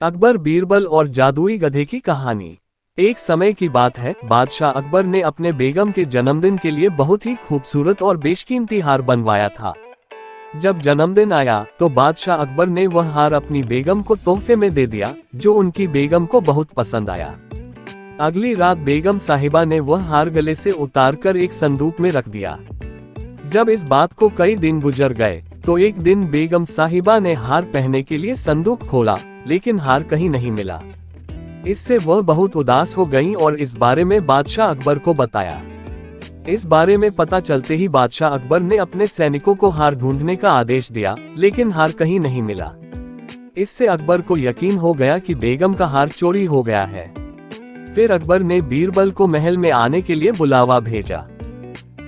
अकबर बीरबल और जादुई गधे की कहानी। एक समय की बात है, बादशाह अकबर ने अपने बेगम के जन्मदिन के लिए बहुत ही खूबसूरत और बेशकीमती हार बनवाया था। जब जन्मदिन आया तो बादशाह अकबर ने वह हार अपनी बेगम को तोहफे में दे दिया, जो उनकी बेगम को बहुत पसंद आया। अगली रात बेगम साहिबा ने वह हार गले से उतारकर एक संदूक में रख दिया। जब इस बात को कई दिन गुजर गए तो एक दिन बेगम साहिबा ने हार पहनने के लिए संदूक खोला, लेकिन हार कहीं नहीं मिला। इससे वह बहुत उदास हो गईं और इस बारे में बादशाह अकबर को बताया। इस बारे में पता चलते ही बादशाह अकबर ने अपने सैनिकों को हार ढूंढने का आदेश दिया, लेकिन हार कहीं नहीं मिला। इससे अकबर को यकीन हो गया कि बेगम का हार चोरी हो गया है। फिर अकबर ने बीरबल को महल में आने के लिए बुलावा भेजा।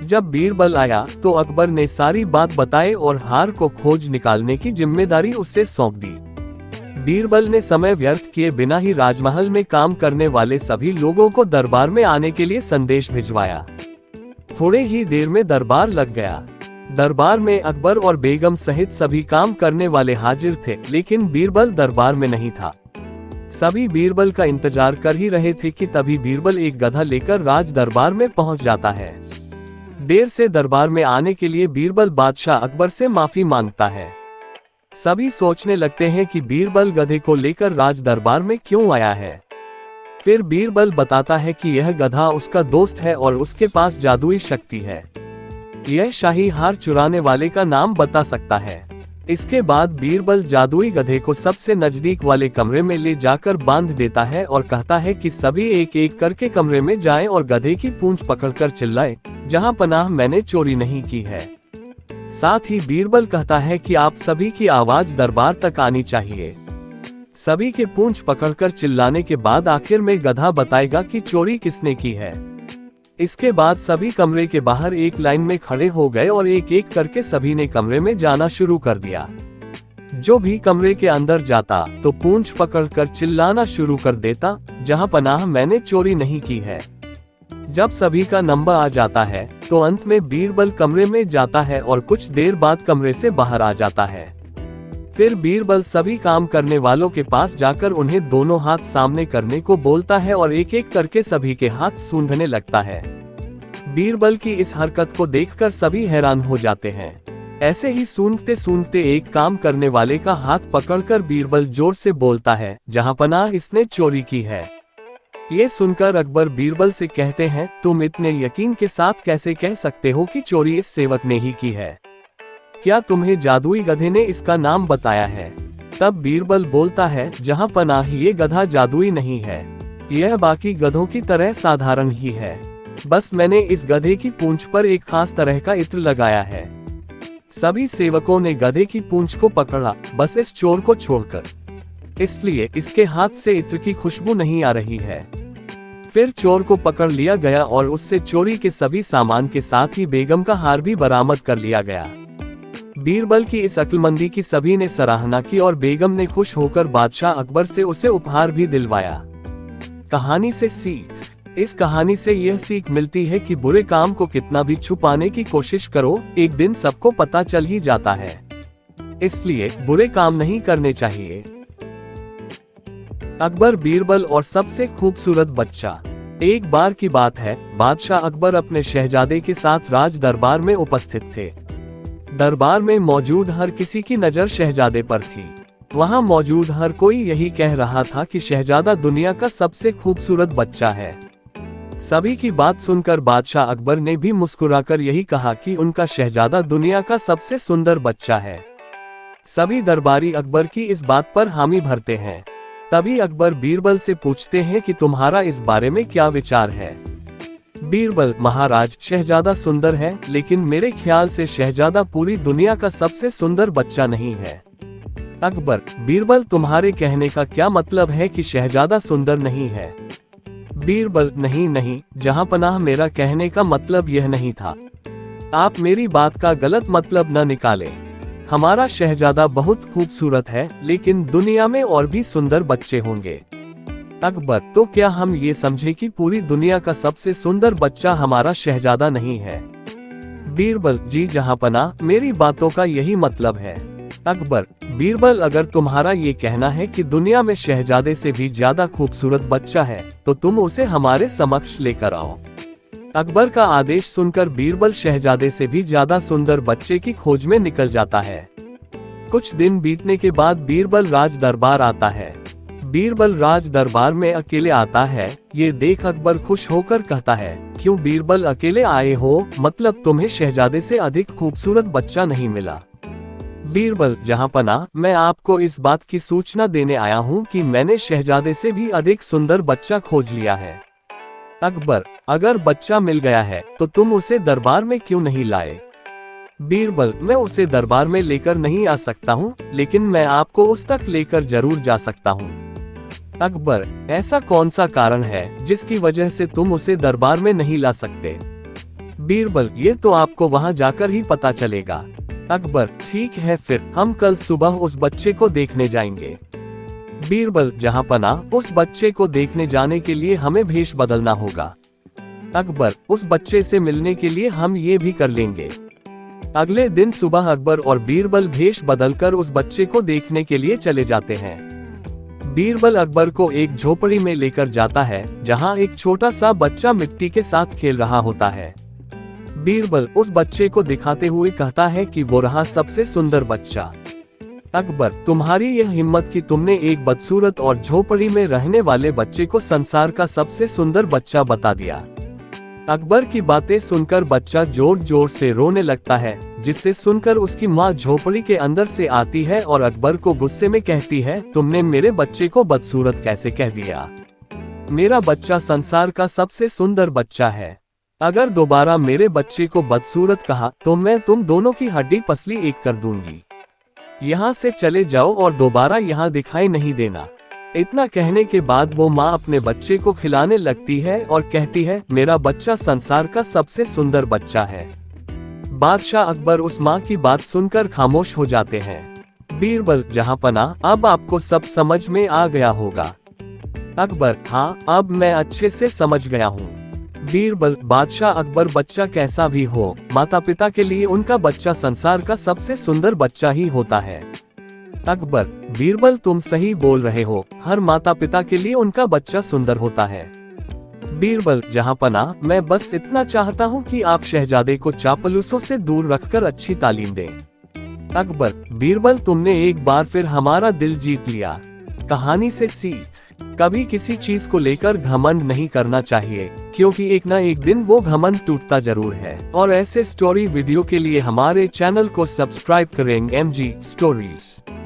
जब बीरबल आया तो अकबर ने सारी बात बताई और हार को खोज निकालने की जिम्मेदारी उससे सौंप दी। बीरबल ने समय व्यर्थ किए बिना ही राजमहल में काम करने वाले सभी लोगों को दरबार में आने के लिए संदेश भिजवाया। थोड़े ही देर में दरबार लग गया। दरबार में अकबर और बेगम सहित सभी काम करने वाले हाजिर थे, लेकिन बीरबल दरबार में नहीं था। सभी बीरबल का इंतजार कर ही रहे थे कि तभी बीरबल एक गधा लेकर राज दरबार में पहुंच जाता है। देर से दरबार में आने के लिए बीरबल बादशाह अकबर से माफी मांगता है। सभी सोचने लगते हैं कि बीरबल गधे को लेकर राज दरबार में क्यों आया है। फिर बीरबल बताता है कि यह गधा उसका दोस्त है और उसके पास जादुई शक्ति है। यह शाही हार चुराने वाले का नाम बता सकता है। इसके बाद बीरबल जादुई गधे को सबसे नजदीक वाले कमरे में ले जाकर बांध देता है और कहता है कि सभी एक एक करके कमरे में जाएं और गधे की पूंछ पकड़कर चिल्लाएं, जहां पनाह मैंने चोरी नहीं की है। साथ ही बीरबल कहता है कि आप सभी की आवाज दरबार तक आनी चाहिए। सभी के पूंछ पकड़कर चिल्लाने के बाद आखिर में गधा बताएगा कि चोरी किसने की है। इसके बाद सभी कमरे के बाहर एक लाइन में खड़े हो गए और एक एक करके सभी ने कमरे में जाना शुरू कर दिया। जो भी कमरे के अंदर जाता तो पूंछ पकड़कर चिल्लाना शुरू कर देता, जहां पनाह मैंने चोरी नहीं की है। जब सभी का नंबर आ जाता है तो अंत में बीरबल कमरे में जाता है और कुछ देर बाद कमरे से बाहर आ जाता है। फिर बीरबल सभी काम करने वालों के पास जाकर उन्हें दोनों हाथ सामने करने को बोलता है और एक एक करके सभी के हाथ सूंघने लगता है। बीरबल की इस हरकत को देखकर सभी हैरान हो जाते हैं। ऐसे ही सूंघते सूंघते एक काम करने वाले का हाथ पकड़कर बीरबल जोर से बोलता है, जहां पनाह इसने चोरी की है। ये सुनकर अकबर बीरबल से कहते हैं, तुम इतने यकीन के साथ कैसे कह सकते हो कि चोरी इस सेवक ने ही की है? क्या तुम्हें जादुई गधे ने इसका नाम बताया है? तब बीरबल बोलता है, जहां पनाह ये गधा जादुई नहीं है, यह बाकी गधों की तरह साधारण ही है। बस मैंने इस गधे की पूंछ पर एक खास तरह का इत्र लगाया है। सभी सेवकों ने गधे की पूंछ को पकड़ा, बस इस चोर को छोड़कर, इसलिए इसके हाथ से इत्र की खुशबू नहीं आ रही है। फिर चोर को पकड़ लिया गया और उससे चोरी के सभी सामान के साथ ही बेगम का हार भी बरामद कर लिया गया। बीरबल की इस अक्लमंदी की सभी ने सराहना की और बेगम ने खुश होकर बादशाह अकबर से उसे उपहार भी दिलवाया। कहानी से सीख। इस कहानी से यह सीख मिलती है कि बुरे काम को कितना भी छुपाने की कोशिश करो, एक दिन सबको पता चल ही जाता है। इसलिए बुरे काम नहीं करने चाहिए। अकबर बीरबल और सबसे खूबसूरत बच्चा। एक बार की बात है, बादशाह अकबर अपने शहजादे के साथ राज दरबार में उपस्थित थे। दरबार में मौजूद हर किसी की नजर शहजादे पर थी। वहां मौजूद हर कोई यही कह रहा था कि शहजादा दुनिया का सबसे खूबसूरत बच्चा है। सभी की बात सुनकर बादशाह अकबर ने भी मुस्कुराकर यही कहा कि उनका शहजादा दुनिया का सबसे सुंदर बच्चा है। सभी दरबारी अकबर की इस बात पर हामी भरते हैं। तभी अकबर बीरबल से पूछते हैं कि तुम्हारा इस बारे में क्या विचार है? बीरबल, महाराज, शहजादा सुंदर है, लेकिन मेरे ख्याल से शहजादा पूरी दुनिया का सबसे सुंदर बच्चा नहीं है। अकबर, बीरबल, तुम्हारे कहने का क्या मतलब है कि शहजादा सुंदर नहीं है? बीरबल, नहीं नहीं, जहां पनाह मेरा कहने का मतलब यह नहीं था। आप मेरी बात का गलत मतलब न निकालें। हमारा शहजादा बहुत खूबसूरत है, लेकिन दुनिया में और भी सुंदर बच्चे होंगे। अकबर, तो क्या हम ये समझे कि पूरी दुनिया का सबसे सुंदर बच्चा हमारा शहजादा नहीं है? बीरबल, जी जहां पनाह, मेरी बातों का यही मतलब है। अकबर, बीरबल, अगर तुम्हारा ये कहना है कि दुनिया में शहजादे से भी ज्यादा खूबसूरत बच्चा है तो तुम उसे हमारे समक्ष लेकर आओ। अकबर का आदेश सुनकर बीरबल शहजादे से भी ज्यादा सुंदर बच्चे की खोज में निकल जाता है। कुछ दिन बीतने के बाद बीरबल राज दरबार आता है। बीरबल राज दरबार में अकेले आता है। ये देख अकबर खुश होकर कहता है, क्यों बीरबल, अकेले आए हो? मतलब तुम्हें शहजादे से अधिक खूबसूरत बच्चा नहीं मिला? बीरबल, जहांपनाह, मैं आपको इस बात की सूचना देने आया हूं कि मैंने शहजादे से भी अधिक सुंदर बच्चा खोज लिया है। अकबर, अगर बच्चा मिल गया है तो तुम उसे दरबार में क्यों नहीं लाए? बीरबल, मैं उसे दरबार में लेकर नहीं आ सकता हूँ, लेकिन मैं आपको उस तक लेकर जरूर जा सकता हूँ। अकबर, ऐसा कौन सा कारण है जिसकी वजह से तुम उसे दरबार में नहीं ला सकते? बीरबल, ये तो आपको वहाँ जाकर ही पता चलेगा। अकबर, ठीक है, फिर हम कल सुबह उस बच्चे को देखने जाएंगे। बीरबल, जहांपनाह, उस बच्चे को देखने जाने के लिए हमें भेष बदलना होगा। अकबर, उस बच्चे से मिलने के लिए हम ये भी कर लेंगे। अगले दिन सुबह अकबर और बीरबल भेष बदलकर उस बच्चे को देखने के लिए चले जाते हैं। बीरबल अकबर को एक झोपड़ी में लेकर जाता है जहां एक छोटा सा बच्चा मिट्टी के साथ खेल रहा होता है। बीरबल उस बच्चे को दिखाते हुए कहता है कि वो रहा सबसे सुंदर बच्चा। अकबर, तुम्हारी यह हिम्मत कि तुमने एक बदसूरत और झोपड़ी में रहने वाले बच्चे को संसार का सबसे सुंदर बच्चा बता दिया। अकबर की बातें सुनकर बच्चा जोर जोर से रोने लगता है, जिससे सुनकर उसकी माँ झोपड़ी के अंदर से आती है और अकबर को गुस्से में कहती है, तुमने मेरे बच्चे को बदसूरत कैसे कह दिया? मेरा बच्चा संसार का सबसे सुंदर बच्चा है। अगर दोबारा मेरे बच्चे को बदसूरत कहा तो मैं तुम दोनों की हड्डी पसली एक कर दूंगी। यहाँ से चले जाओ और दोबारा यहाँ दिखाई नहीं देना। इतना कहने के बाद वो माँ अपने बच्चे को खिलाने लगती है और कहती है, मेरा बच्चा संसार का सबसे सुंदर बच्चा है। बादशाह अकबर उस माँ की बात सुनकर खामोश हो जाते हैं। बीरबल, जहांपनाह, अब आपको सब समझ में आ गया होगा। अकबर, हाँ, अब मैं अच्छे से समझ गया हूँ। बीरबल, बादशाह अकबर, बच्चा कैसा भी हो, माता पिता के लिए उनका बच्चा संसार का सबसे सुंदर बच्चा ही होता है। अकबर, बीरबल, तुम सही बोल रहे हो, हर माता पिता के लिए उनका बच्चा सुंदर होता है। बीरबल, जहांपनाह, मैं बस इतना चाहता हूँ कि आप शहजादे को चापलूसों से दूर रखकर अच्छी तालीम दें। अकबर, बीरबल, तुमने एक बार फिर हमारा दिल जीत लिया। कहानी से सीख, कभी किसी चीज को लेकर घमंड नहीं करना चाहिए, क्योंकि एक ना एक दिन वो घमंड टूटता जरूर है। और ऐसे स्टोरी वीडियो के लिए हमारे चैनल को सब्सक्राइब करें। MG stories.